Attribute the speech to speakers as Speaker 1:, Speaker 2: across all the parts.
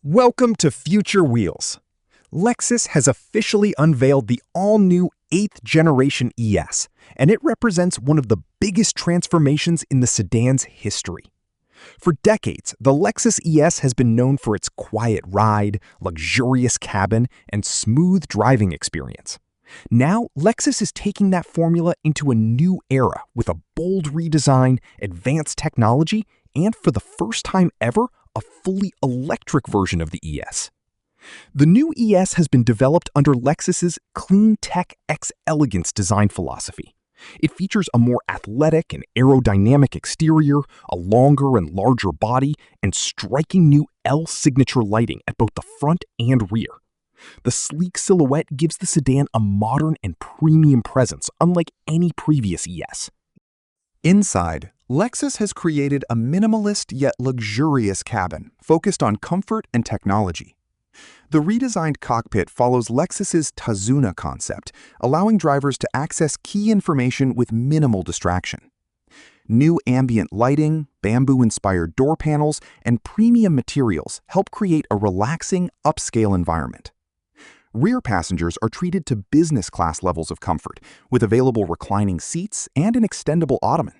Speaker 1: Welcome to Future Wheels. Lexus has officially unveiled the all-new 8th generation ES, and it represents one of the biggest transformations in the sedan's history. For decades, the Lexus ES has been known for its quiet ride, luxurious cabin, and smooth driving experience. Now, Lexus is taking that formula into a new era with a bold redesign, advanced technology, and for the first time ever, a fully electric version of the ES. The new ES has been developed under Lexus's Clean Tech X Elegance design philosophy. It features a more athletic and aerodynamic exterior, a longer and larger body, and striking new L signature lighting at both the front and rear. The sleek silhouette gives the sedan a modern and premium presence, unlike any previous ES.
Speaker 2: Inside, Lexus has created a minimalist yet luxurious cabin focused on comfort and technology. The redesigned cockpit follows Lexus's Tazuna concept, allowing drivers to access key information with minimal distraction. New ambient lighting, bamboo-inspired door panels, and premium materials help create a relaxing, upscale environment. Rear passengers are treated to business-class levels of comfort, with available reclining seats and an extendable ottoman.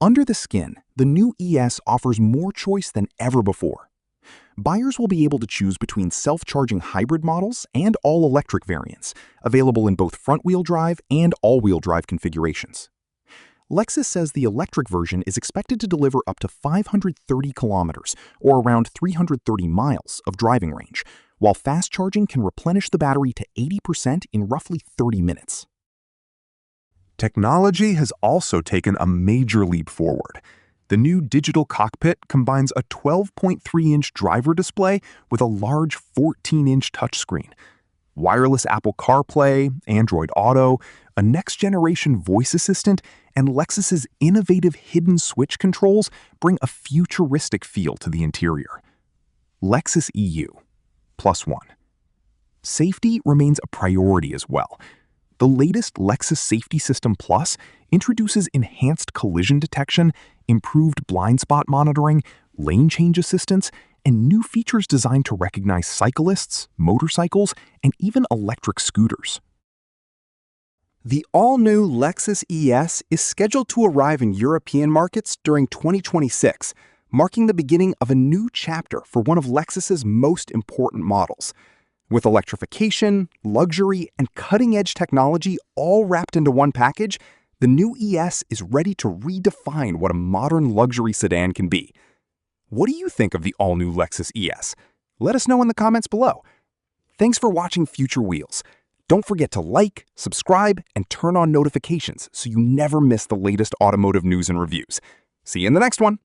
Speaker 2: Under the skin, the new ES offers more choice than ever before. Buyers will be able to choose between self-charging hybrid models and all-electric variants, available in both front-wheel drive and all-wheel drive configurations. Lexus says the electric version is expected to deliver up to 530 kilometers, or around 330 miles, of driving range, while fast charging can replenish the battery to 80% in roughly 30 minutes.
Speaker 3: Technology has also taken a major leap forward. The new digital cockpit combines a 12.3-inch driver display with a large 14-inch touchscreen. Wireless Apple CarPlay, Android Auto, a next-generation voice assistant, and Lexus's innovative hidden switch controls bring a futuristic feel to the interior. Lexus EU +1. Safety remains a priority as well. The latest Lexus Safety System Plus introduces enhanced collision detection, improved blind spot monitoring, lane change assistance, and new features designed to recognize cyclists, motorcycles, and even electric scooters.
Speaker 2: The all-new Lexus ES is scheduled to arrive in European markets during 2026, marking the beginning of a new chapter for one of Lexus's most important models. With electrification, luxury, and cutting-edge technology all wrapped into one package, the new ES is ready to redefine what a modern luxury sedan can be. What do you think of the all-new Lexus ES? Let us know in the comments below. Thanks for watching Future Wheels. Don't forget to like, subscribe, and turn on notifications so you never miss the latest automotive news and reviews. See you in the next one.